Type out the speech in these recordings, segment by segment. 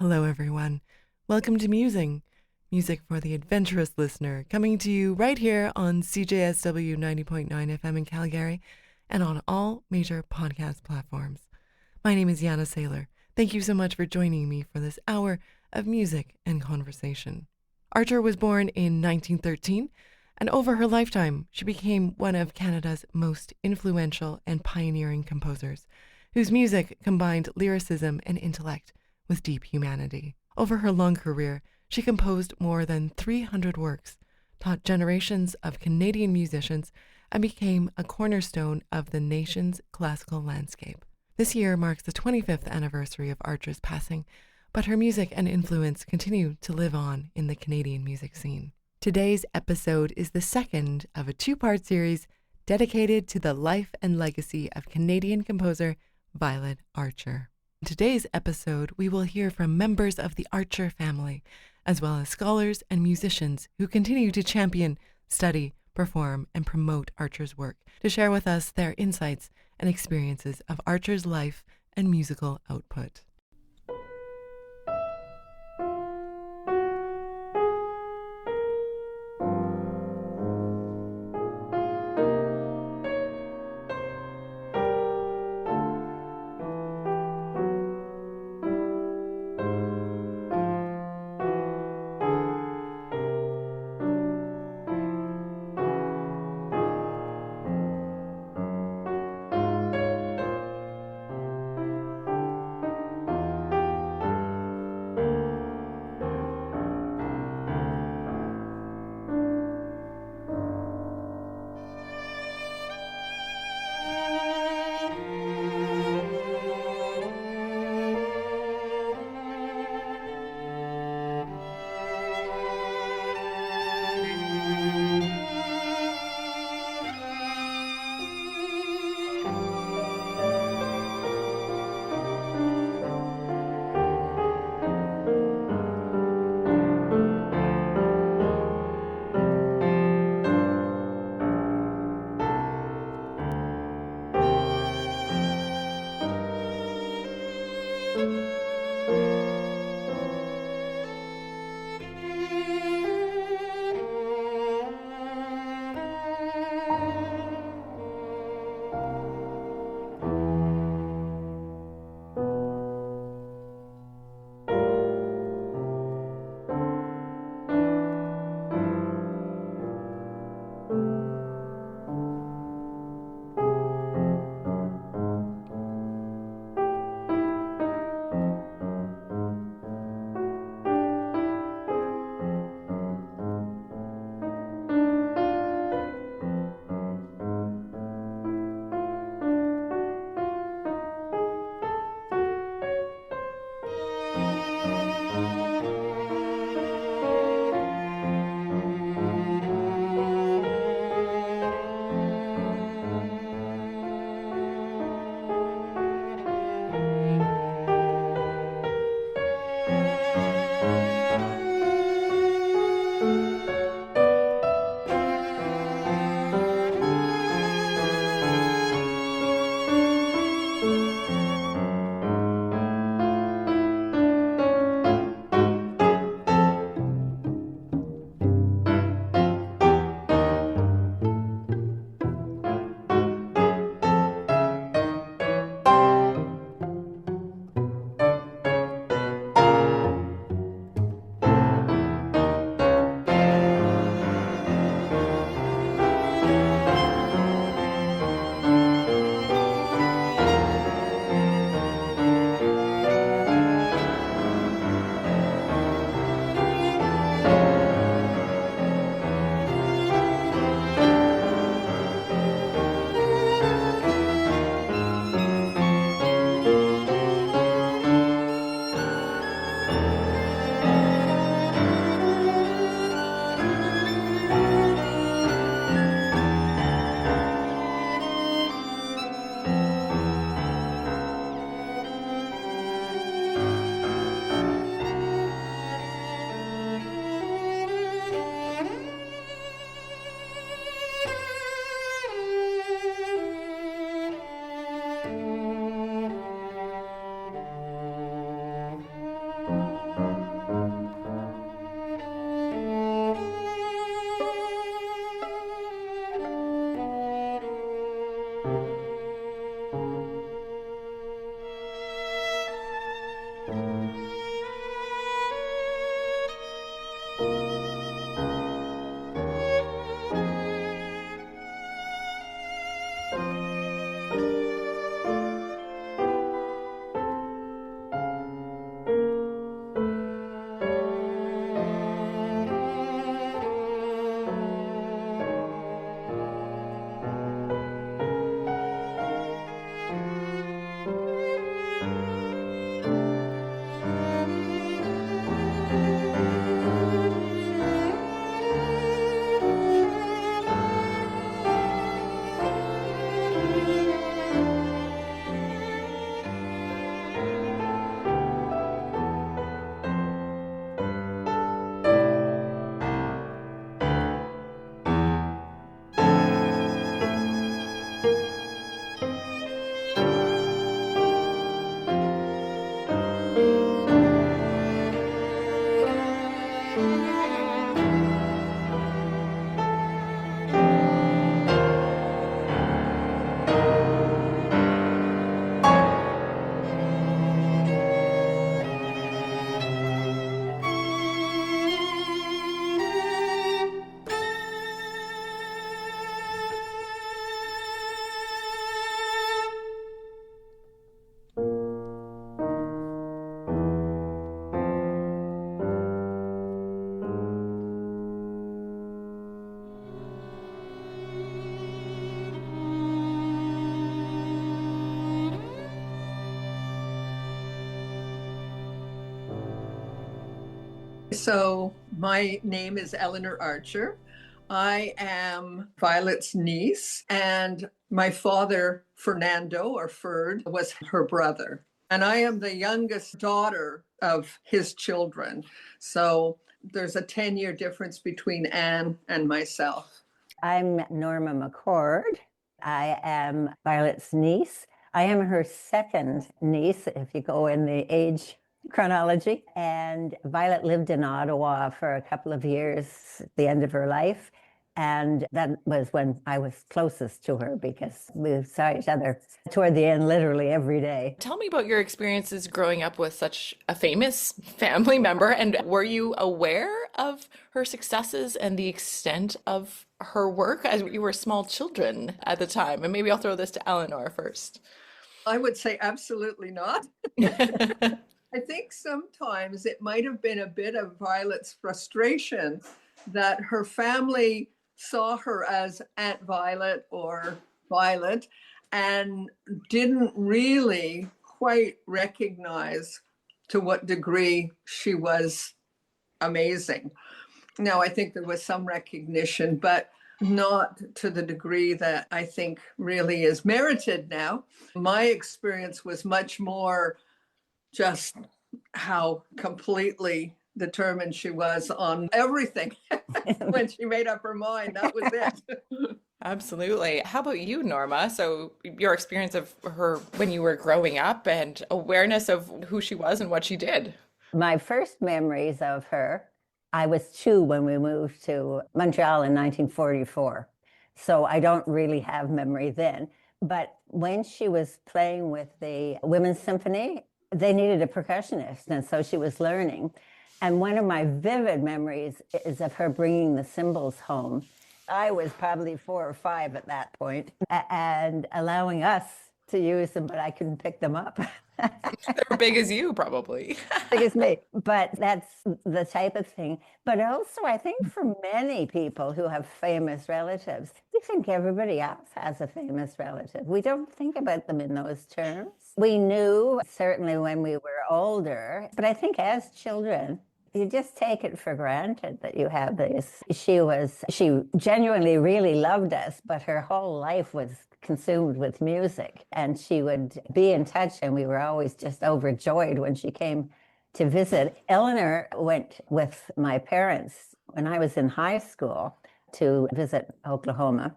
Hello, everyone. Welcome to Musing, music for the adventurous listener, coming to you right here on CJSW 90.9 FM in Calgary and on all major podcast platforms. My name is Yana Saylor. Thank you so much for joining me for this hour of music and conversation. Archer was born in 1913, and over her lifetime, she became one of Canada's most influential and pioneering composers, whose music combined lyricism and intellect with deep humanity. Over her long career, she composed more than 300 works, taught generations of Canadian musicians, and became a cornerstone of the nation's classical landscape. This year marks the 25th anniversary of Archer's passing, but her music and influence continue to live on in the Canadian music scene. Today's episode is the second of a two-part series dedicated to the life and legacy of Canadian composer Violet Archer. In today's episode, we will hear from members of the Archer family, as well as scholars and musicians who continue to champion, study, perform, and promote Archer's work, to share with us their insights and experiences of Archer's life and musical output. So my name is Eleanor Archer. I am Violet's niece, and my father, Fernando, or Ferd, was her brother. And I am the youngest daughter of his children. So there's a 10-year difference between Anne and myself. I'm Norma McCord. I am Violet's niece. I am her second niece, if you go in the age chronology. And Violet lived in Ottawa for a couple of years at the end of her life. And that was when I was closest to her because we saw each other toward the end literally every day. Tell me about your experiences growing up with such a famous family member, and were you aware of her successes and the extent of her work as you were small children at the time? And maybe I'll throw this to Eleanor first. I would say absolutely not. I think sometimes it might have been a bit of Violet's frustration that her family saw her as Aunt Violet or Violet and didn't really quite recognize to what degree she was amazing. Now, I think there was some recognition, but not to the degree that I think really is merited now. My experience was much more just how completely determined she was on everything. When she made up her mind, that was it. Absolutely. How about you, Norma? So, your experience of her when you were growing up and awareness of who she was and what she did. My first memories of her, I was 2 when we moved to Montreal in 1944. So I don't really have memory then. But when she was playing with the Women's Symphony, they needed a percussionist. And so she was learning. And one of my vivid memories is of her bringing the cymbals home. I was probably 4 or 5 at that point, and allowing us to use them, but I couldn't pick them up. They're big as you, probably. Big as me. But that's the type of thing. But also, I think for many people who have famous relatives, we think everybody else has a famous relative. We don't think about them in those terms. We knew, certainly when we were older, but I think as children, you just take it for granted that you have this. She genuinely really loved us, but her whole life was consumed with music. And she would be in touch, and we were always just overjoyed when she came to visit. Eleanor went with my parents when I was in high school to visit Oklahoma.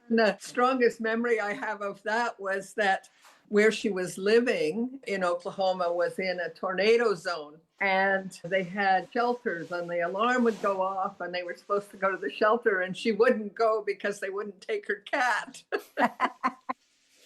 The strongest memory I have of that was that where she was living in Oklahoma was in a tornado zone, and they had shelters, and the alarm would go off and they were supposed to go to the shelter, and she wouldn't go because they wouldn't take her cat.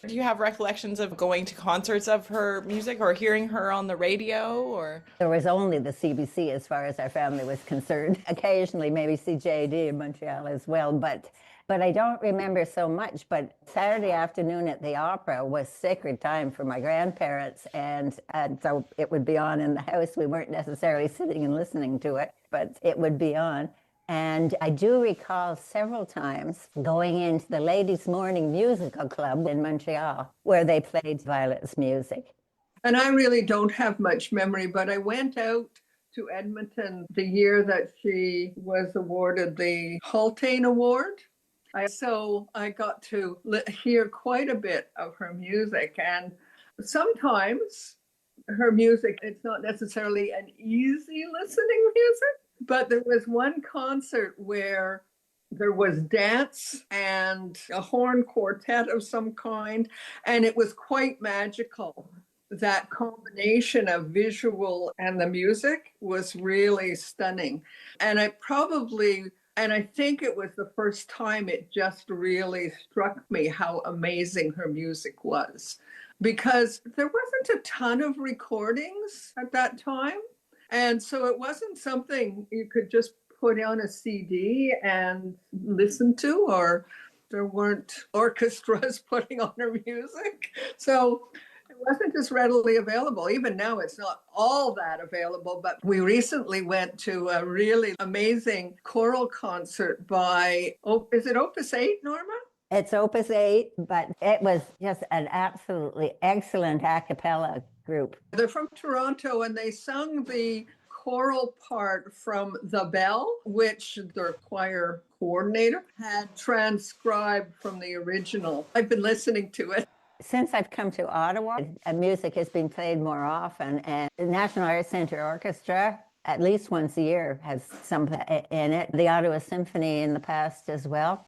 Do you have recollections of going to concerts of her music or hearing her on the radio, or? There was only the CBC as far as our family was concerned. Occasionally maybe CJD in Montreal as well, but I don't remember so much. But Saturday afternoon at the opera was sacred time for my grandparents, and so it would be on in the house. We weren't necessarily sitting and listening to it, but it would be on. And I do recall several times going into the Ladies' Morning Musical Club in Montreal, where they played Violet's music. And I really don't have much memory, but I went out to Edmonton the year that she was awarded the Haltane Award. So I got to hear quite a bit of her music. And sometimes her music, it's not necessarily an easy listening music. But there was one concert where there was dance and a horn quartet of some kind, and it was quite magical. That combination of visual and the music was really stunning. And I think it was the first time it just really struck me how amazing her music was, because there wasn't a ton of recordings at that time. And so it wasn't something you could just put on a CD and listen to, or there weren't orchestras putting on her music. So it wasn't just readily available. Even now, it's not all that available. But we recently went to a really amazing choral concert by, is it Opus 8, Norma? It's Opus 8, but it was just an absolutely excellent a cappella group. They're from Toronto, and they sung the choral part from The Bell, which the choir coordinator had transcribed from the original. I've been listening to it. Since I've come to Ottawa, music has been played more often, and the National Arts Centre Orchestra, at least once a year, has some in it. The Ottawa Symphony in the past as well.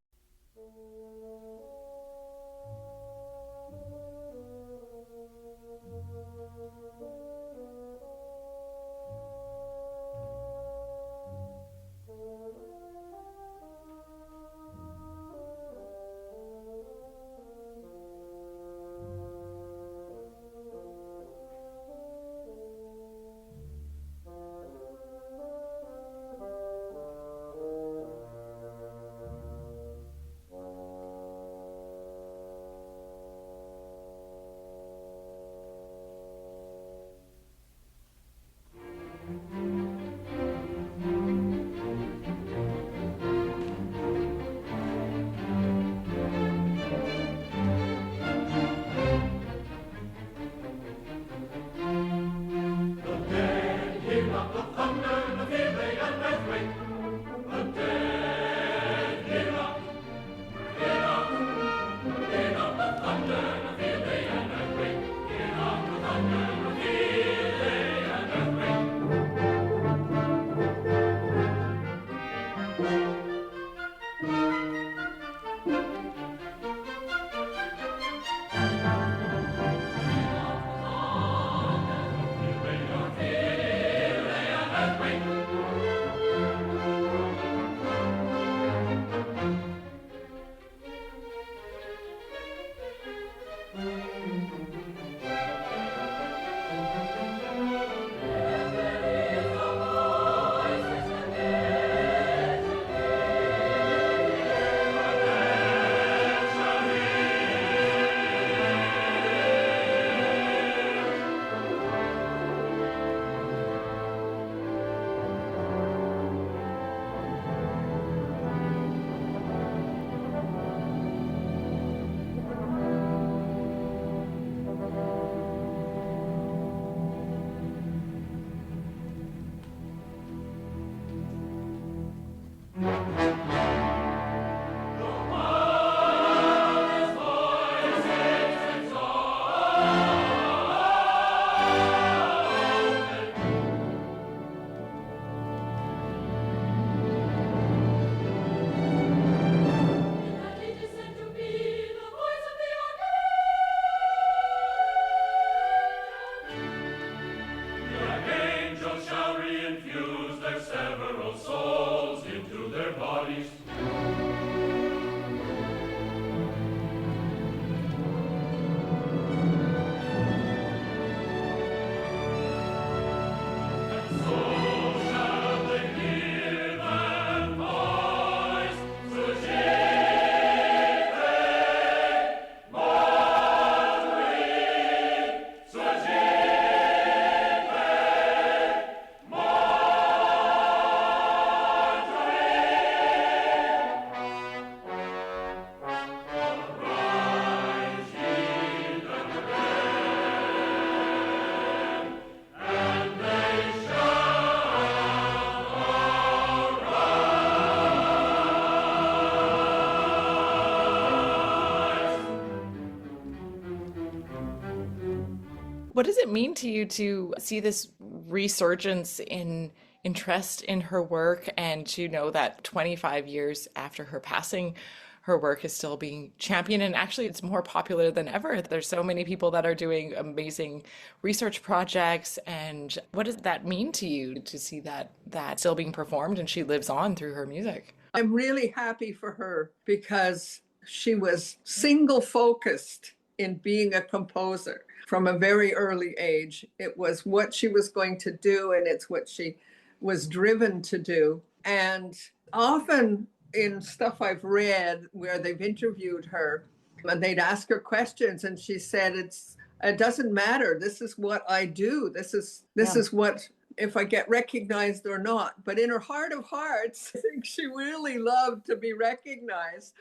What does it mean to you to see this resurgence in interest in her work and to know that 25 years after her passing, her work is still being championed and actually it's more popular than ever? There's so many people that are doing amazing research projects. And what does that mean to you to see that still being performed and she lives on through her music? I'm really happy for her because she was single focused in being a composer from a very early age. It was what she was going to do, and it's what she was driven to do. And often in stuff I've read where they've interviewed her and they'd ask her questions and she said, it doesn't matter. This is what I do. This is what, if I get recognized or not. But in her heart of hearts, I think she really loved to be recognized.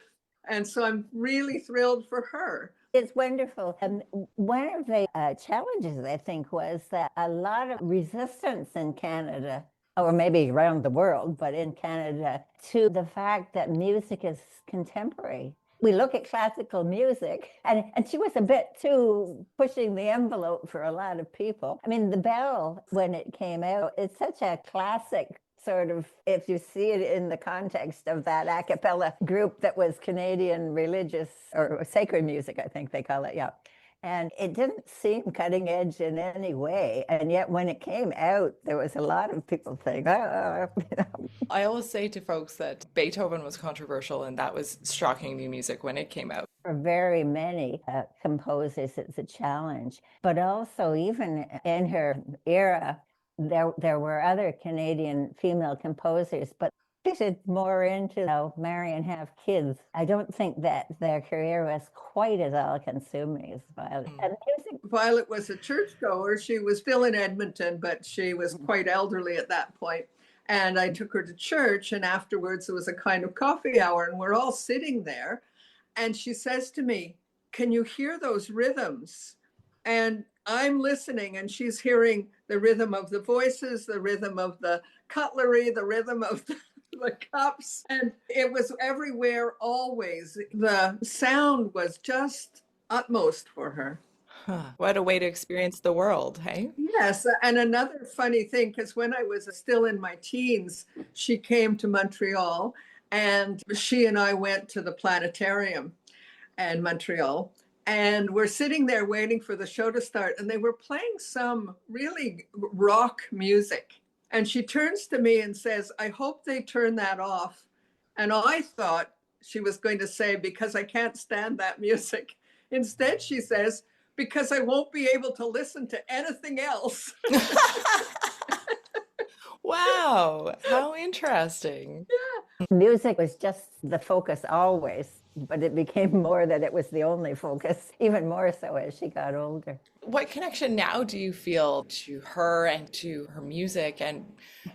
And so I'm really thrilled for her. It's wonderful. And one of the challenges, I think, was that a lot of resistance in Canada, or maybe around the world, but in Canada, to the fact that music is contemporary. We look at classical music, and she was a bit too pushing the envelope for a lot of people. I mean, the bell, when it came out, it's such a classic sort of, if you see it in the context of that a cappella group that was Canadian religious or sacred music, I think they call it, yeah. And it didn't seem cutting edge in any way. And yet when it came out, there was a lot of people saying, oh, you know. I always say to folks that Beethoven was controversial and that was shocking new music when it came out. For very many composers, it's a challenge. But also, even in her era, there were other Canadian female composers, but they did more into marry and have kids. I don't think that their career was quite as all-consuming as Violet. And music. Violet was a churchgoer. She was still in Edmonton, but she was quite elderly at that point. And I took her to church, and afterwards there was a kind of coffee hour, and we're all sitting there. And she says to me, "Can you hear those rhythms?" And I'm listening, and she's hearing the rhythm of the voices, the rhythm of the cutlery, the rhythm of the cups. And it was everywhere, always. The sound was just utmost for her. Huh. What a way to experience the world, hey? Yes. And another funny thing, because when I was still in my teens, she came to Montreal, and she and I went to the planetarium in Montreal. And we're sitting there waiting for the show to start, and they were playing some really rock music. And she turns to me and says, "I hope they turn that off." And I thought she was going to say, "Because I can't stand that music." Instead, she says, "Because I won't be able to listen to anything else." Wow, how interesting. Yeah. Music was just the focus always, but it became more that it was the only focus, even more so as she got older. What connection now do you feel to her and to her music? And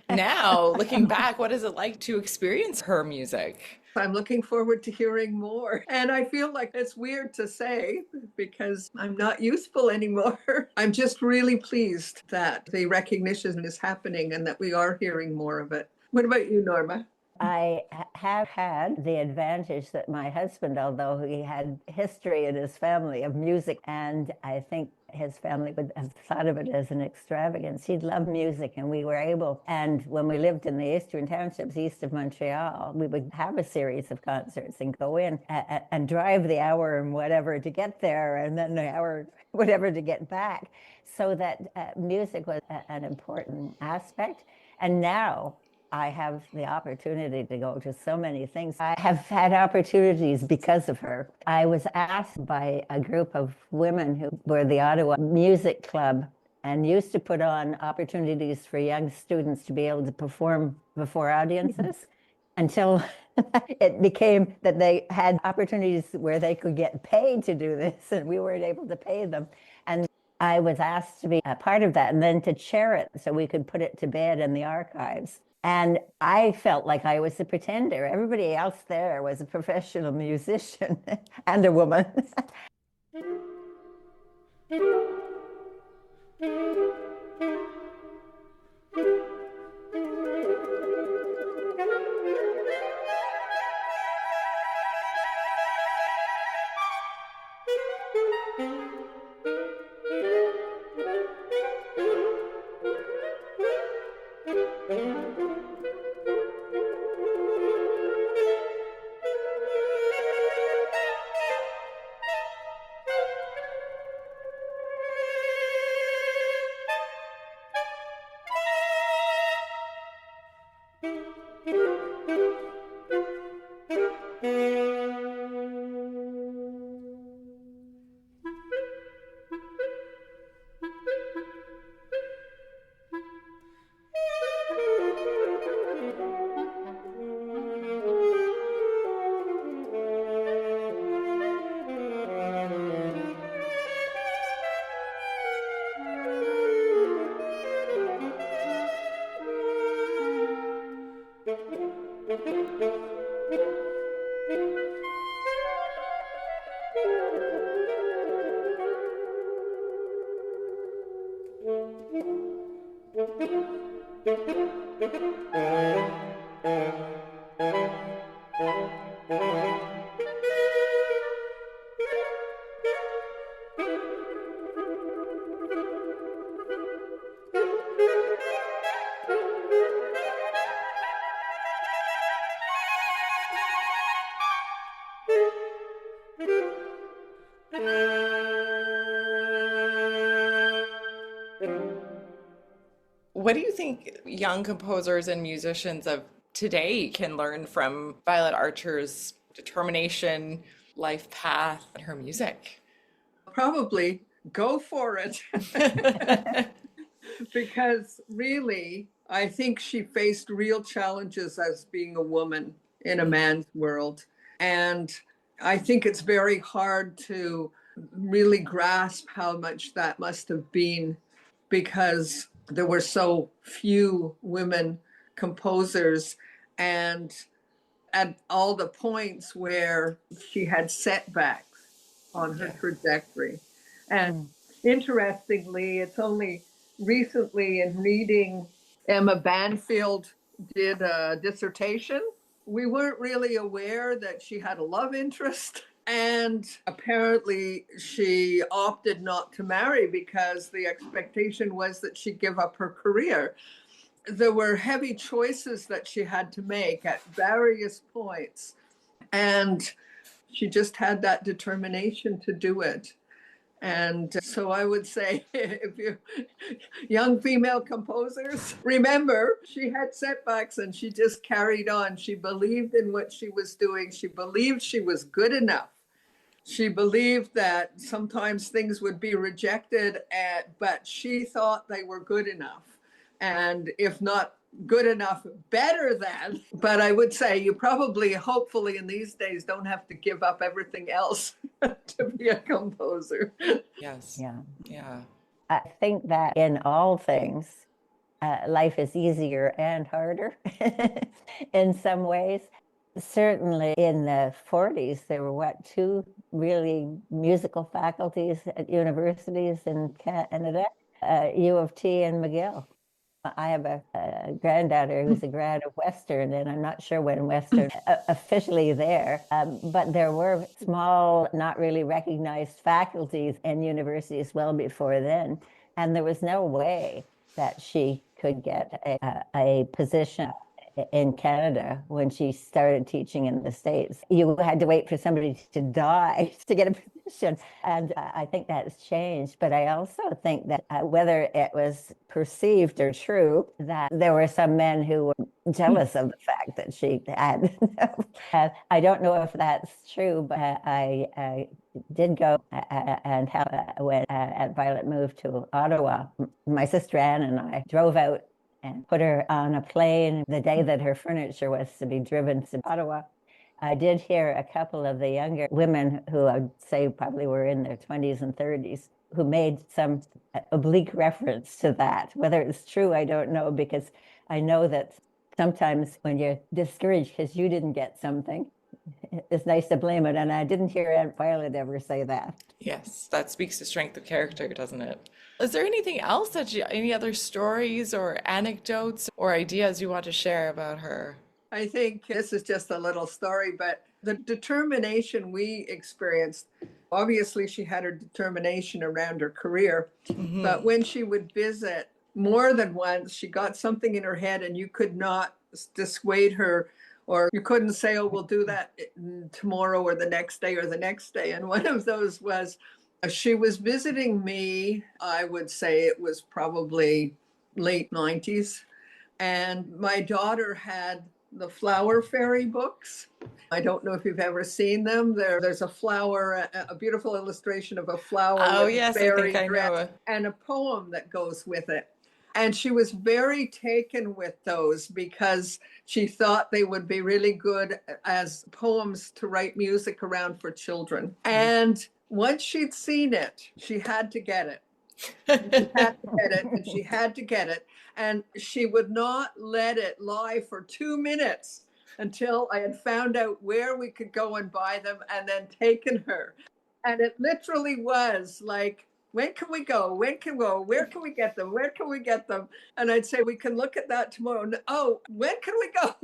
now, looking back, what is it like to experience her music? I'm looking forward to hearing more. And I feel like it's weird to say because I'm not useful anymore. I'm just really pleased that the recognition is happening and that we are hearing more of it. What about you, Norma? I have had the advantage that my husband, although he had history in his family of music, and I think his family would have thought of it as an extravagance. He'd love music, and we were able, and when we lived in the Eastern Townships east of Montreal, we would have a series of concerts and go in and drive the hour and whatever to get there, and then the hour whatever to get back, so that music was an important aspect. And now I have the opportunity to go to so many things. I have had opportunities because of her. I was asked by a group of women who were the Ottawa Music Club and used to put on opportunities for young students to be able to perform before audiences until it became that they had opportunities where they could get paid to do this, and we weren't able to pay them. And I was asked to be a part of that and then to chair it so we could put it to bed in the archives. And I felt like I was the pretender. Everybody else there was a professional musician and a woman. What do you think young composers and musicians of today can learn from Violet Archer's determination, life path, and her music? Probably go for it. Because really, I think she faced real challenges as being a woman in a man's world. And I think it's very hard to really grasp how much that must have been, because there were so few women composers, and at all the points where she had setbacks on her trajectory. And interestingly, it's only recently in reading Emma Banfield did a dissertation, we weren't really aware that she had a love interest. And apparently she opted not to marry because the expectation was that she'd give up her career. There were heavy choices that she had to make at various points. And she just had that determination to do it. And so I would say, if you young female composers, remember, she had setbacks and she just carried on. She believed in what she was doing. She believed she was good enough. She believed that sometimes things would be rejected, but she thought they were good enough. And if not good enough, better than. But I would say you probably, hopefully in these days, don't have to give up everything else to be a composer. Yes. Yeah. Yeah. I think that in all things, life is easier and harder in some ways. Certainly in the 40s, there were two really musical faculties at universities in Canada, U of T and McGill. I have a granddaughter who's a grad of Western, and I'm not sure when Western officially there, but there were small, not really recognized faculties in universities well before then, and there was no way that she could get a position in Canada when she started teaching in the States. You had to wait for somebody to die to get a position. And I think that's changed. But I also think that whether it was perceived or true, that there were some men who were jealous of the fact that she had. I don't know if that's true, but I did go and help when Violet moved to Ottawa. My sister Anne and I drove out and put her on a plane the day that her furniture was to be driven to Ottawa. I did hear a couple of the younger women who I'd say probably were in their 20s and 30s who made some oblique reference to that. Whether it's true, I don't know, because I know that sometimes when you're discouraged because you didn't get something, it's nice to blame it. And I didn't hear Aunt Violet ever say that. Yes, that speaks to strength of character, doesn't it? Is there anything else any other stories or anecdotes or ideas you want to share about her? I think this is just a little story, but the determination we experienced, obviously she had her determination around her career, but when she would visit more than once, she got something in her head and you could not dissuade her, or you couldn't say, oh, we'll do that tomorrow or the next day or the next day. And one of those was, she was visiting me, I would say it was probably late 90s. And my daughter had the Flower Fairy books. I don't know if you've ever seen them. There's a flower, a beautiful illustration of a flower. Oh, with yes, a fairy I think I know. and a poem that goes with it. And she was very taken with those because she thought they would be really good as poems to write music around for children. And once she'd seen it, she had to get it. She had to get it, and she had to get it. And she would not let it lie for 2 minutes until I had found out where we could go and buy them and then taken her. And it literally was like when can we go? When can we go? Where can we get them? Where can we get them? And I'd say, we can look at that tomorrow. Oh, when can we go?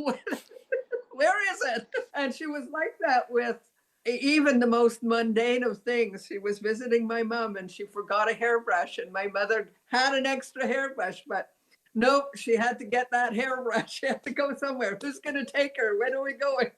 Where is it? And she was like that with even the most mundane of things. She was visiting my mom and she forgot a hairbrush, and my mother had an extra hairbrush, but nope, she had to get that hairbrush. She had to go somewhere. Who's going to take her? When are we going?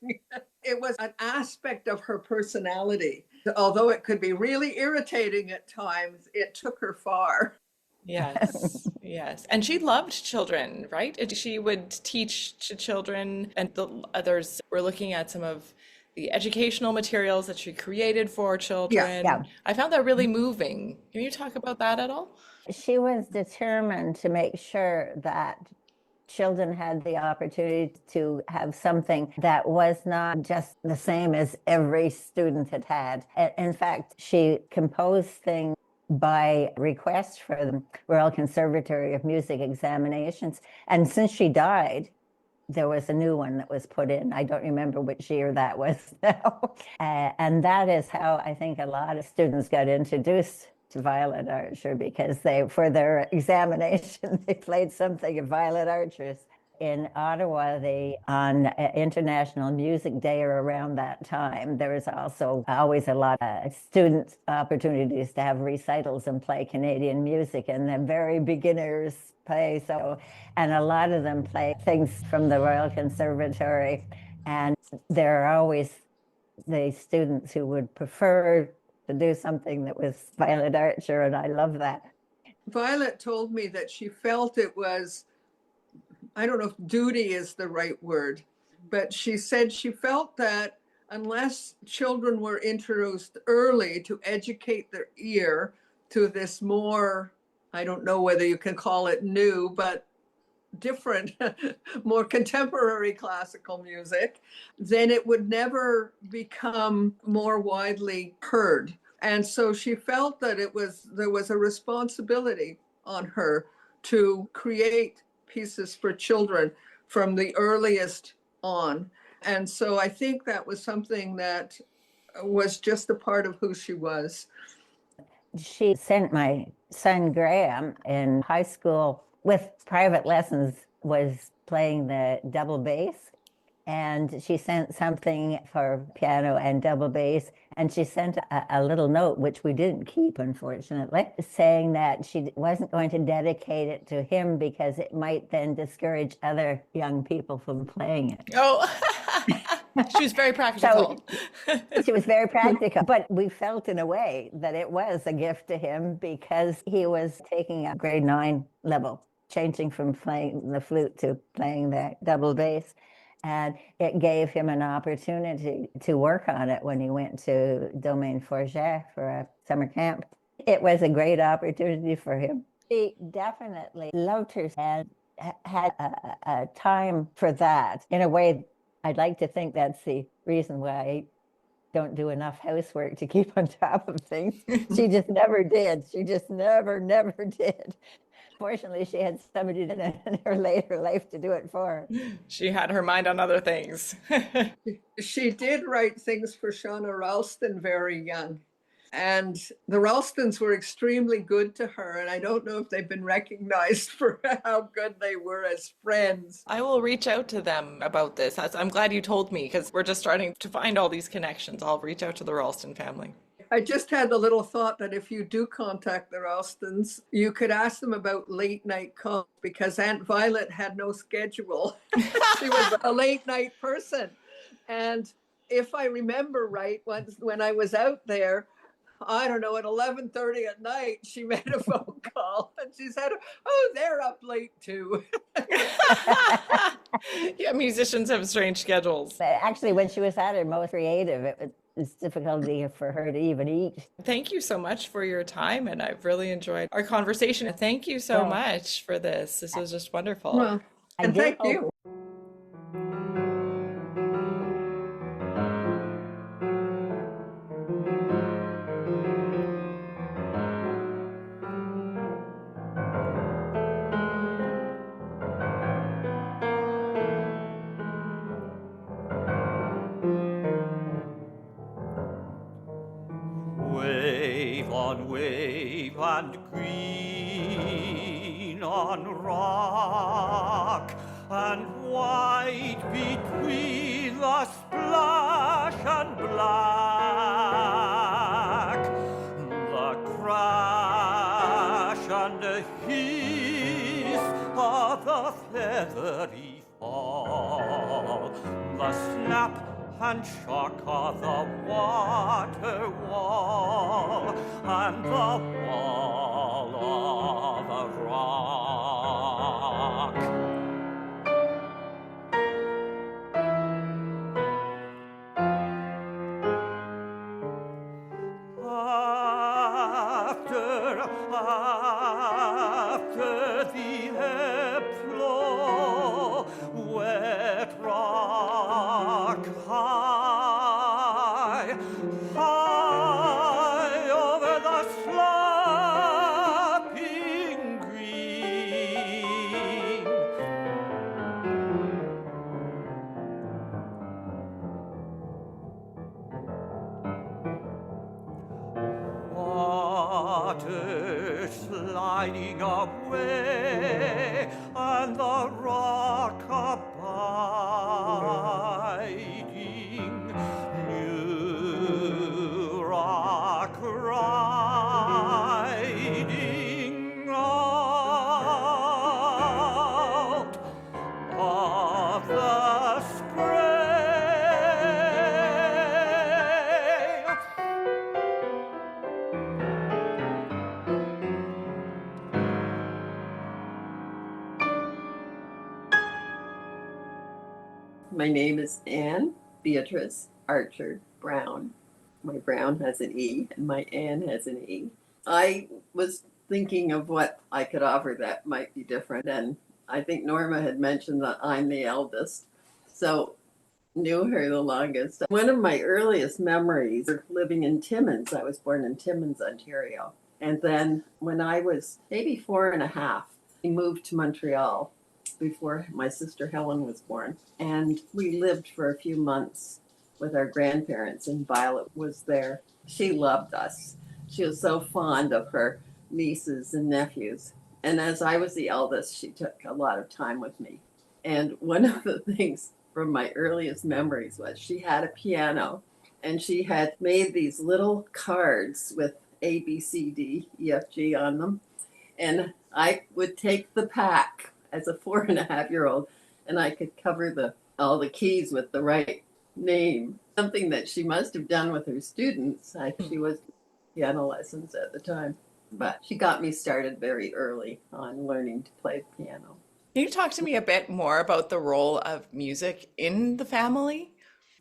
It was an aspect of her personality. Although it could be really irritating at times, it took her far. Yes, yes. And she loved children, right? She would teach to children, and the others were looking at some of the educational materials that she created for children. Yeah. I found that really moving. Can you talk about that at all? She was determined to make sure that children had the opportunity to have something that was not just the same as every student had had. In fact, she composed things by request for the Royal Conservatory of Music examinations. And since she died, there was a new one that was put in. I don't remember which year that was now. And that is how I think a lot of students got introduced to Violet Archer, because for their examination, they played something of Violet Archer's. In Ottawa, on International Music Day or around that time, there was also always a lot of student opportunities to have recitals and play Canadian music, and the very beginners play. And a lot of them play things from the Royal Conservatory, and there are always the students who would prefer to do something that was Violet Archer, and I love that. Violet told me that she felt it was, I don't know if duty is the right word, but she said she felt that unless children were introduced early to educate their ear to this more, I don't know whether you can call it new, but different, more contemporary classical music, then it would never become more widely heard. And so she felt that there was a responsibility on her to create pieces for children from the earliest on. And so I think that was something that was just a part of who she was. She sent my son Graham in high school with private lessons, was playing the double bass. And she sent something for piano and double bass. And she sent a little note, which we didn't keep, unfortunately, saying that she wasn't going to dedicate it to him because it might then discourage other young people from playing it. Oh, she was very practical. She was very practical. But we felt in a way that it was a gift to him because he was taking a grade 9 level, changing from playing the flute to playing the double bass. And it gave him an opportunity to work on it when he went to Domaine Forget for a summer camp. It was a great opportunity for him. She definitely loved her and had a time for that. In a way, I'd like to think that's the reason why I don't do enough housework to keep on top of things. She just never did. She just never did. Fortunately, she had somebody in her later life to do it for her. She had her mind on other things. She did write things for Shauna Rolston very young. And the Rolstons were extremely good to her. And I don't know if they've been recognized for how good they were as friends. I will reach out to them about this. I'm glad you told me, because we're just starting to find all these connections. I'll reach out to the Rolston family. I just had the little thought that if you do contact the Rolstons, you could ask them about late night calls, because Aunt Violet had no schedule. She was a late night person. And if I remember right, when I was out there, I don't know, at 11:30 at night, she made a phone call and she said, oh, they're up late too. Yeah, musicians have strange schedules. Actually, when she was at her most creative, it's difficulty for her to even eat. Thank you so much for your time, and I've really enjoyed our conversation. Thank you so much for this. This was just wonderful. Well, and thank you. Wave on wave and green on rock, and white between the splash and black, the crash and the hiss of the feathery fall, the snap and shock of the water wall, and the wall of a rock. After the ebb flow, wet rock high, high over the slapping green. Water sliding away, and the rock abiding, new rock riding out of the spray. My name is Anne Beatrice Archer Brown. My Brown has an E and my Anne has an E. I was thinking of what I could offer that might be different, and I think Norma had mentioned that I'm the eldest, so knew her the longest. One of my earliest memories of living in Timmins, I was born in Timmins, Ontario, and then when I was maybe 4.5, we moved to Montreal before my sister Helen was born. And we lived for a few months with our grandparents, and Violet was there. She loved us. She was so fond of her nieces and nephews. And as I was the eldest, she took a lot of time with me. And one of the things from my earliest memories was she had a piano, and she had made these little cards with A, B, C, D, E, F, G on them. And I would take the pack as a 4.5-year-old, and I could cover all the keys with the right name. Something that she must have done with her students. She was piano lessons at the time, but she got me started very early on learning to play piano. Can you talk to me a bit more about the role of music in the family?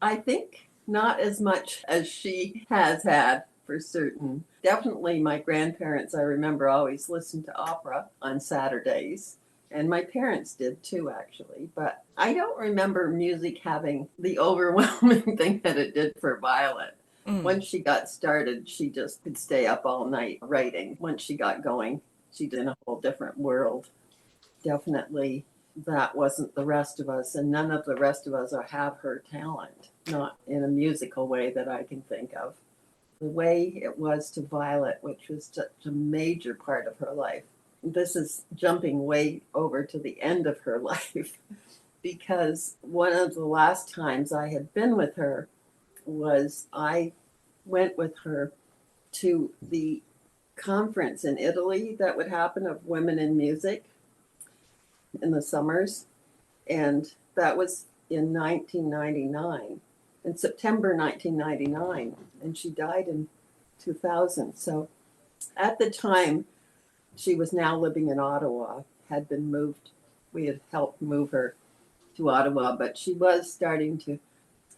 I think not as much as she has had, for certain. Definitely my grandparents, I remember, always listened to opera on Saturdays. And my parents did too, actually. But I don't remember music having the overwhelming thing that it did for Violet. Once she got started, she just could stay up all night writing. Once she got going, she's in a whole different world. Definitely that wasn't the rest of us, and none of the rest of us have her talent, not in a musical way that I can think of. The way it was to Violet, which was such a major part of her life. This is jumping way over to the end of her life, because one of the last times I had been with her was I went with her to the conference in Italy that would happen of women in music in the summers. And that was in 1999, in September 1999. And she died in 2000. So at the time, she was now living in Ottawa, had been moved. We had helped move her to Ottawa, but she was starting to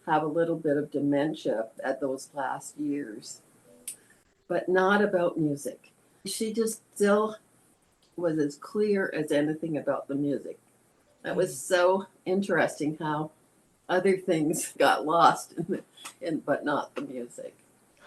have a little bit of dementia at those last years, but not about music. She just still was as clear as anything about the music. That was so interesting how other things got lost, but not the music.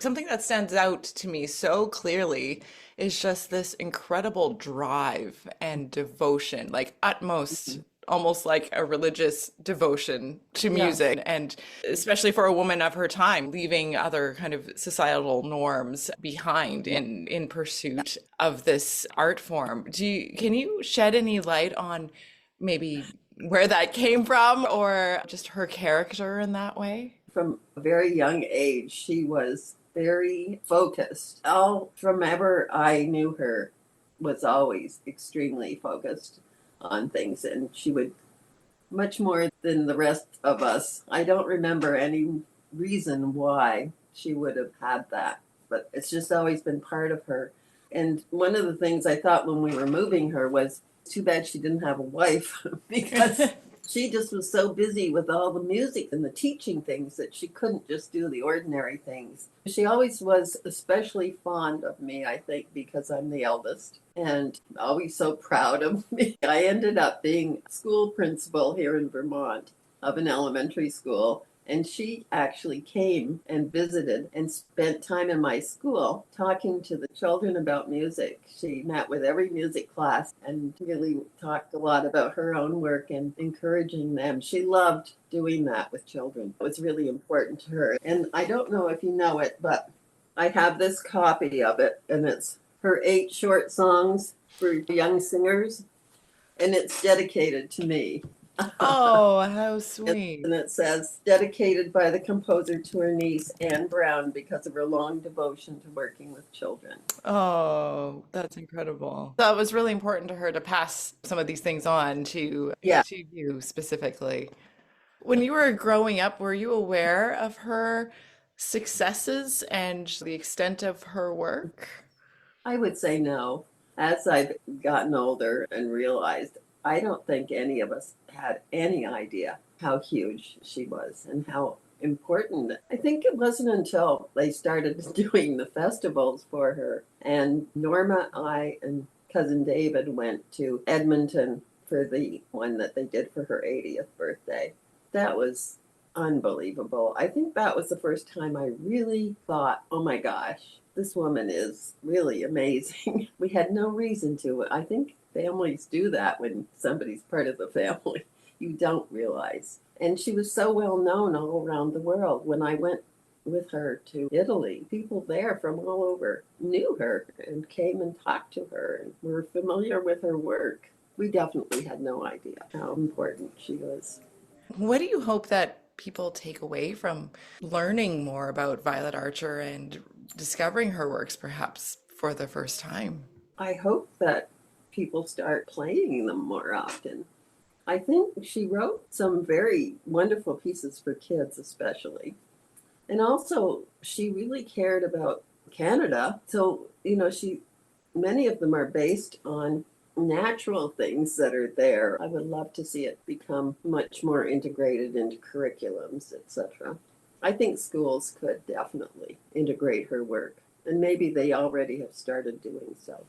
Something that stands out to me so clearly is just this incredible drive and devotion, like utmost almost like a religious devotion to music, and especially for a woman of her time, leaving other kind of societal norms behind in pursuit of this art form. Can you shed any light on maybe where that came from, or just her character in that way? From a very young age, she was very focused. All from ever I knew her was always extremely focused on things, and she would, much more than the rest of us. I don't remember any reason why she would have had that, but it's just always been part of her. And one of the things I thought when we were moving her was, too bad she didn't have a wife, because she just was so busy with all the music and the teaching things that she couldn't just do the ordinary things. She always was especially fond of me, I think, because I'm the eldest, and always so proud of me. I ended up being school principal here in Vermont of an elementary school, and she actually came and visited and spent time in my school talking to the children about music. She met with every music class and really talked a lot about her own work and encouraging them. She loved doing that with children. It was really important to her. And I don't know if you know it, but I have this copy of it, and it's her 8 short songs for young singers, and it's dedicated to me. Oh, how sweet. And it says, dedicated by the composer to her niece, Anne Brown, because of her long devotion to working with children. Oh, that's incredible. That was really important to her to pass some of these things on to you specifically. When you were growing up, were you aware of her successes and the extent of her work? I would say no. As I've gotten older and realized, I don't think any of us had any idea how huge she was and how important. I think it wasn't until they started doing the festivals for her, and Norma, I, and cousin David went to Edmonton for the one that they did for her 80th birthday. That was unbelievable. I think that was the first time I really thought, oh my gosh, this woman is really amazing. We had no reason to. I think families do that when somebody's part of the family. You don't realize. And she was so well known all around the world. When I went with her to Italy, people there from all over knew her and came and talked to her and were familiar with her work. We definitely had no idea how important she was. What do you hope that people take away from learning more about Violet Archer and discovering her works perhaps for the first time? I hope that people start playing them more often. I think she wrote some very wonderful pieces for kids, especially. And also, she really cared about Canada. So, many of them are based on natural things that are there. I would love to see it become much more integrated into curriculums, etc. I think schools could definitely integrate her work, and maybe they already have started doing so.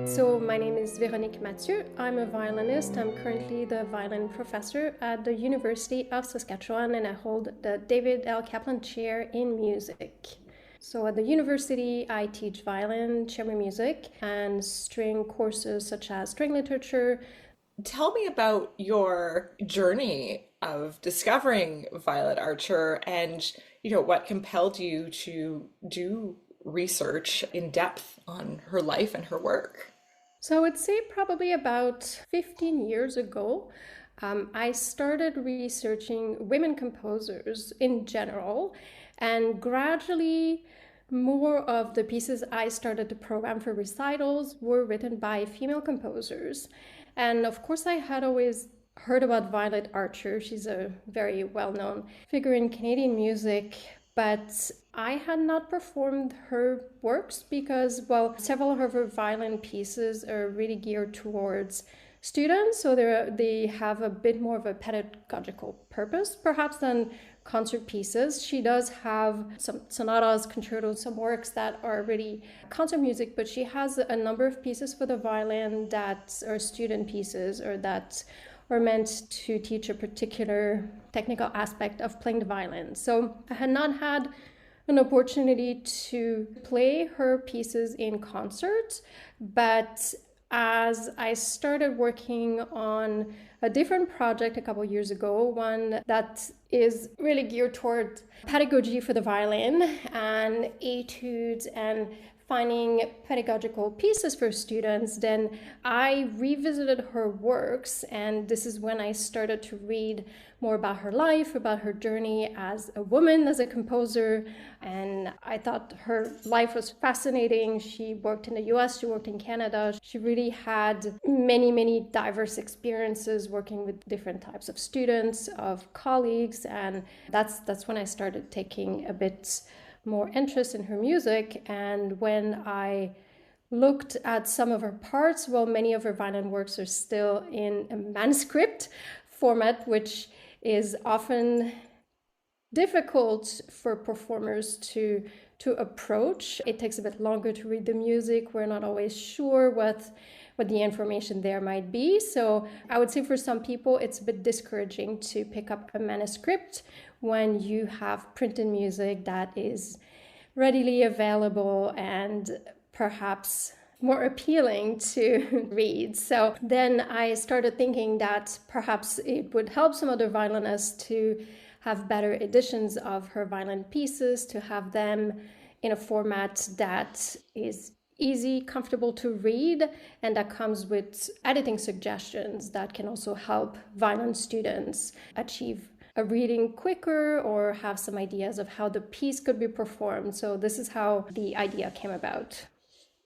So my name is Véronique Mathieu. I'm a violinist. I'm currently the violin professor at the University of Saskatchewan, and I hold the David L. Kaplan Chair in Music. So at the university, I teach violin, chamber music, and string courses such as string literature, Tell me about your journey of discovering Violet Archer and, what compelled you to do research in depth on her life and her work. So I would say probably about 15 years ago, I started researching women composers in general, and gradually more of the pieces I started to program for recitals were written by female composers. And of course, I had always heard about Violet Archer. She's a very well-known figure in Canadian music, but I had not performed her works because, well, several of her violin pieces are really geared towards students, so they have a bit more of a pedagogical purpose, perhaps, than concert pieces. She does have some sonatas, concertos, some works that are really concert music, but she has a number of pieces for the violin that are student pieces or that are meant to teach a particular technical aspect of playing the violin. So I had not had an opportunity to play her pieces in concert, but as I started working on a different project a couple years ago, one that is really geared toward pedagogy for the violin and etudes and finding pedagogical pieces for students, then I revisited her works, and this is when I started to read more about her life, about her journey as a woman, as a composer, and I thought her life was fascinating. She worked in the US, she worked in Canada. She really had many, many diverse experiences working with different types of students, of colleagues, and that's when I started taking a bit more interest in her music. And when I looked at some of her parts, well, many of her violin works are still in a manuscript format, which is often difficult for performers to approach. It takes a bit longer to read the music. We're not always sure what the information there might be. So I would say for some people, it's a bit discouraging to pick up a manuscript when you have printed music that is readily available and perhaps more appealing to read. So then I started thinking that perhaps it would help some other violinists to have better editions of her violin pieces, to have them in a format that is easy, comfortable to read, and that comes with editing suggestions that can also help violin students achieve a reading quicker or have some ideas of how the piece could be performed. So this is how the idea came about.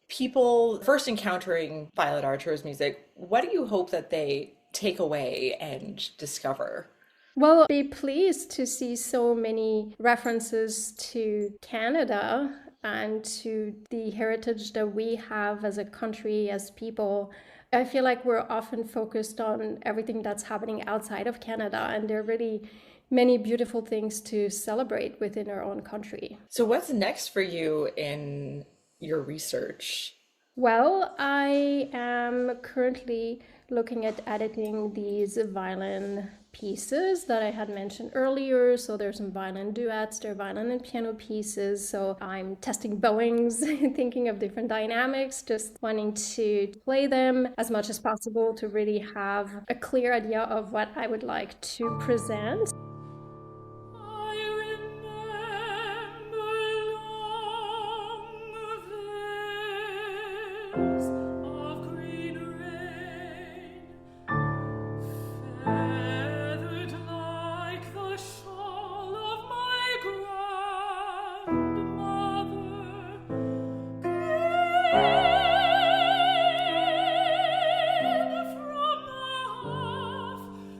People first encountering Violet Archer's music, what do you hope that they take away and discover? Well, be pleased to see so many references to Canada and to the heritage that we have as a country, as people. I feel like we're often focused on everything that's happening outside of Canada, and there are really many beautiful things to celebrate within our own country. So what's next for you in your research? Well, I am currently looking at editing these violin pieces that I had mentioned earlier. So there's some violin duets, there are violin and piano pieces. So I'm testing bowings, thinking of different dynamics, just wanting to play them as much as possible to really have a clear idea of what I would like to present.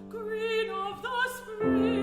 Green of the spring.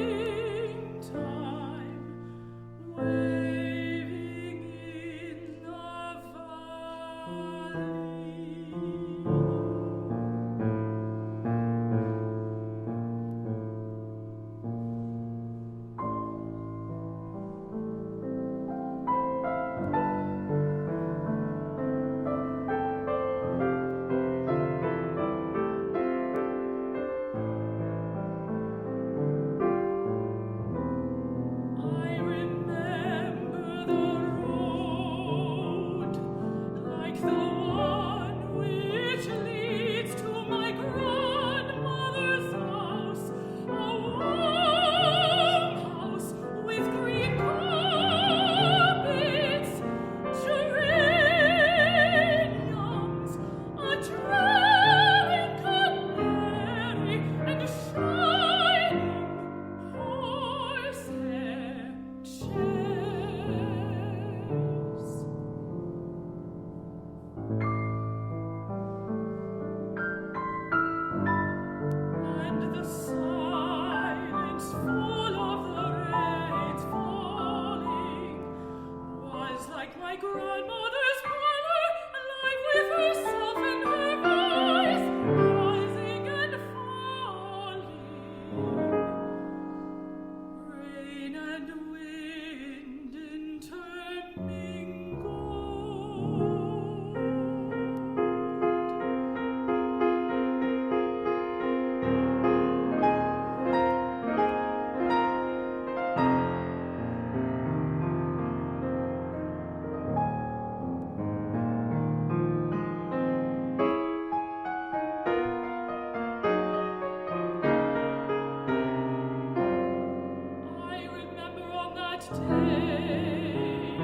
day.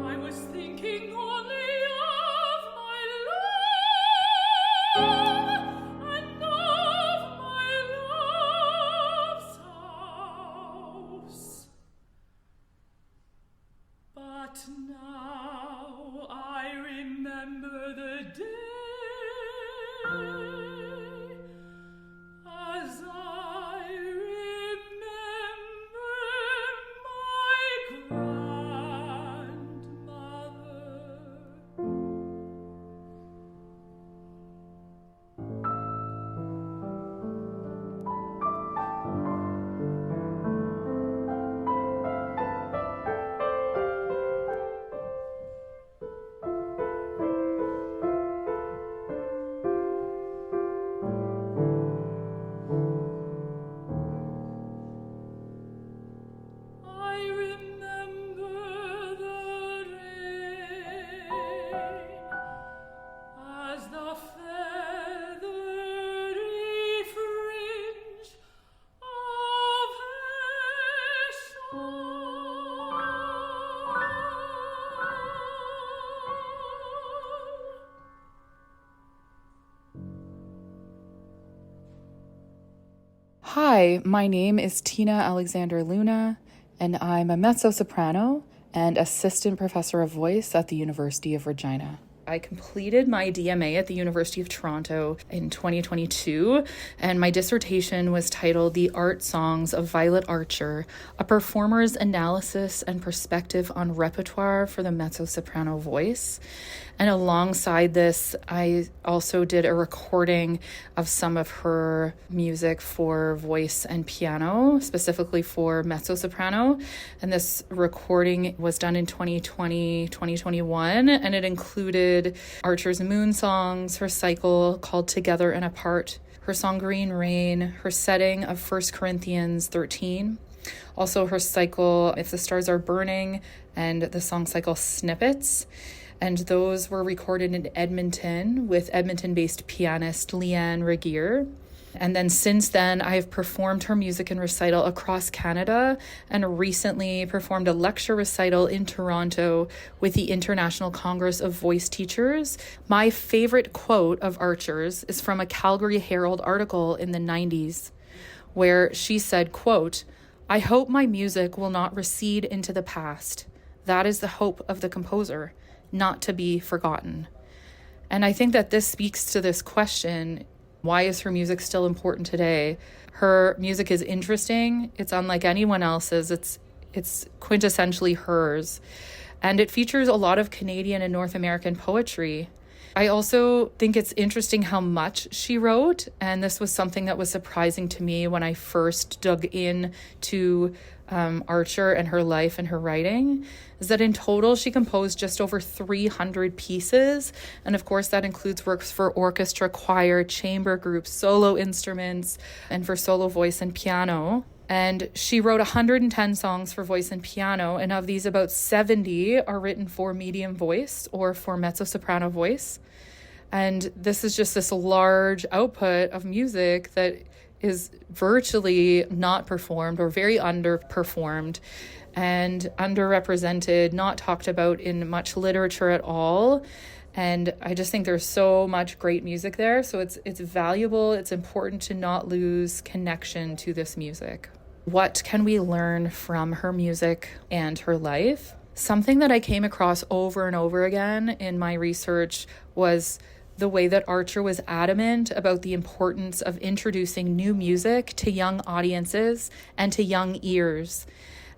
I was thinking only of my love and of my love's house. But now I remember the day as I remember my grandmother. I remember the rain as the feathery fringe of her shawl. Hi, my name is Tina-Alexandra Luna, and I'm a mezzo-soprano and assistant professor of voice at the University of Regina. I completed my DMA at the University of Toronto in 2022, and my dissertation was titled The Art Songs of Violet Archer, a performer's analysis and perspective on repertoire for the mezzo-soprano voice. And alongside this, I also did a recording of some of her music for voice and piano, specifically for mezzo-soprano. And this recording was done in 2020, 2021, and it included Archer's Moon songs, her cycle called Together and Apart, her song Green Rain, her setting of 1 Corinthians 13, also her cycle If the Stars Are Burning, and the song cycle Snippets. And those were recorded in Edmonton with Edmonton-based pianist Leanne Regier. And then since then, I've performed her music in recital across Canada and recently performed a lecture recital in Toronto with the International Congress of Voice Teachers. My favorite quote of Archer's is from a Calgary Herald article in the 90s, where she said, quote, "I hope my music will not recede into the past. That is the hope of the composer, not to be forgotten." And I think that this speaks to this question, why is her music still important today? Her music is interesting. It's unlike anyone else's. It's quintessentially hers. And it features a lot of Canadian and North American poetry. I also think it's interesting how much she wrote, and this was something that was surprising to me when I first dug in to Archer and her life and her writing, is that in total she composed just over 300 pieces, and of course that includes works for orchestra, choir, chamber groups, solo instruments, and for solo voice and piano. And she wrote 110 songs for voice and piano, and of these about 70 are written for medium voice or for mezzo-soprano voice. And this is just this large output of music that is virtually not performed or very underperformed and underrepresented, not talked about in much literature at all. And I just think there's so much great music there. So it's valuable. It's important to not lose connection to this music. What can we learn from her music and her life? Something that I came across over and over again in my research was the way that Archer was adamant about the importance of introducing new music to young audiences and to young ears.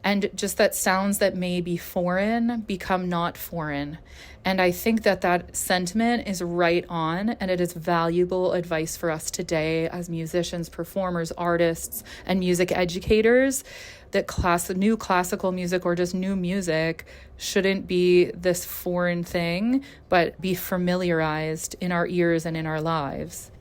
And just that sounds that may be foreign become not foreign. And I think that that sentiment is right on, and it is valuable advice for us today as musicians, performers, artists, and music educators, that new classical music or just new music shouldn't be this foreign thing, but be familiarized in our ears and in our lives.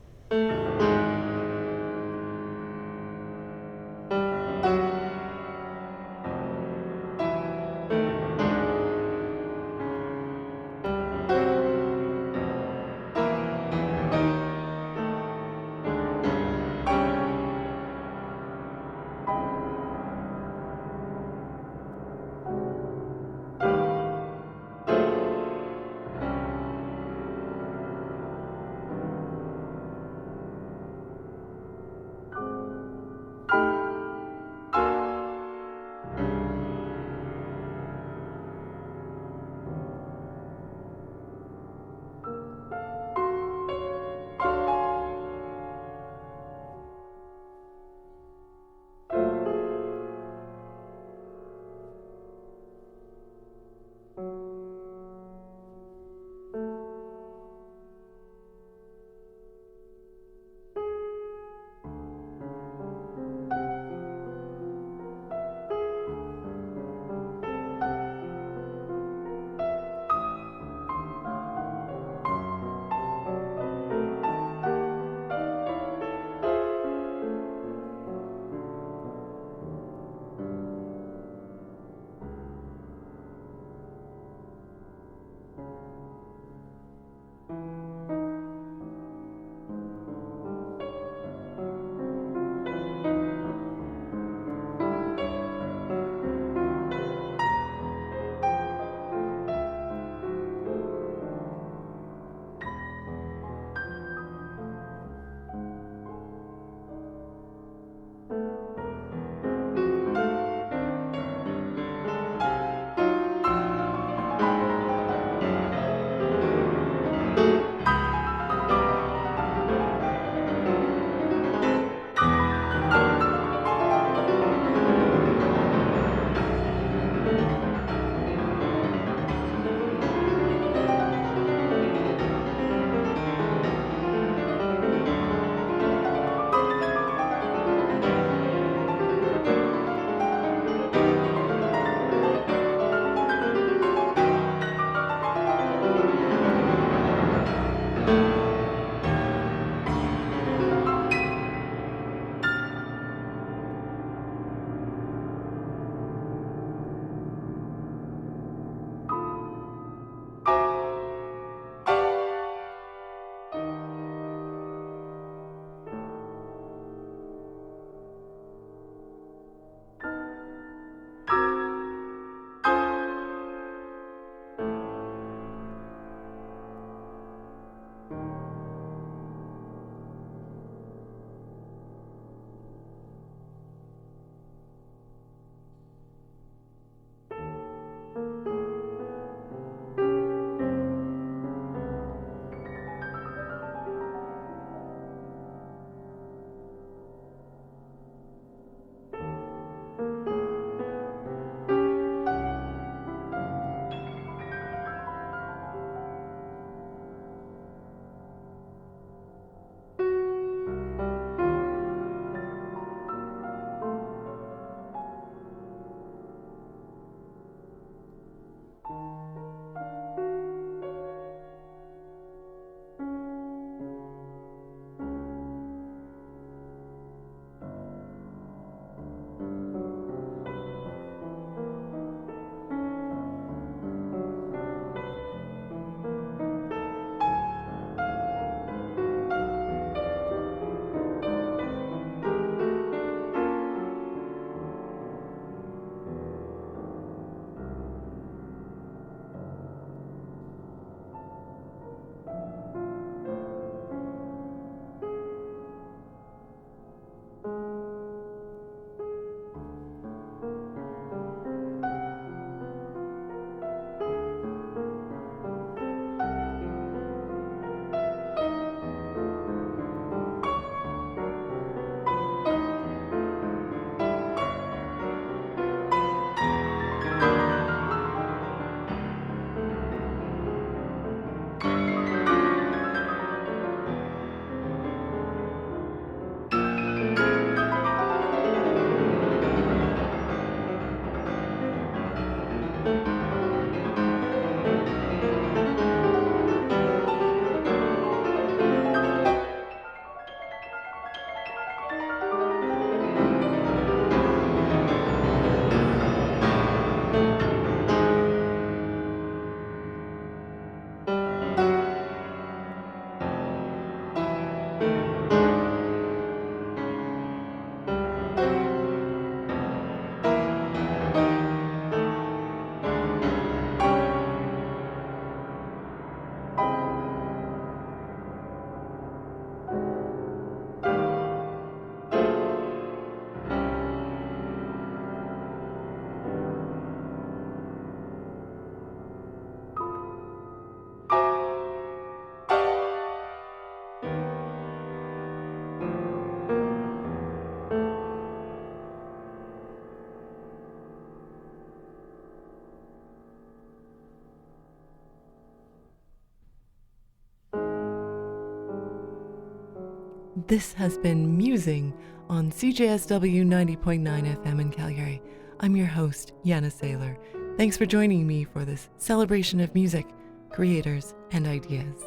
This has been Musing on CJSW 90.9 FM in Calgary. I'm your host, Yana Saylor. Thanks for joining me for this celebration of music, creators, and ideas.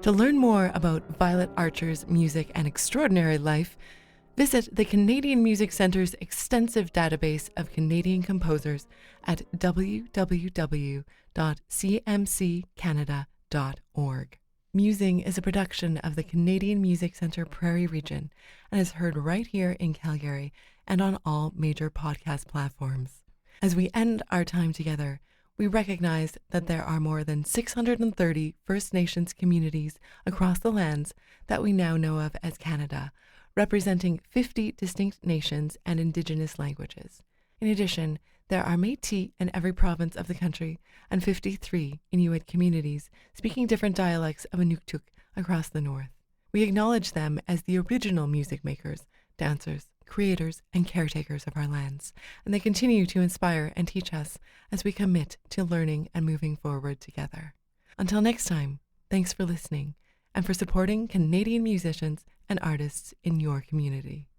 To learn more about Violet Archer's music and extraordinary life, visit the Canadian Music Centre's extensive database of Canadian composers at www.cmccanada.org. Musing is a production of the Canadian Music Centre Prairie Region and is heard right here in Calgary and on all major podcast platforms. As we end our time together, we recognize that there are more than 630 First Nations communities across the lands that we now know of as Canada, representing 50 distinct nations and Indigenous languages. In addition, there are Métis in every province of the country and 53 Inuit communities speaking different dialects of Inuktitut across the north. We acknowledge them as the original music makers, dancers, creators, and caretakers of our lands, and they continue to inspire and teach us as we commit to learning and moving forward together. Until next time, thanks for listening and for supporting Canadian musicians and artists in your community.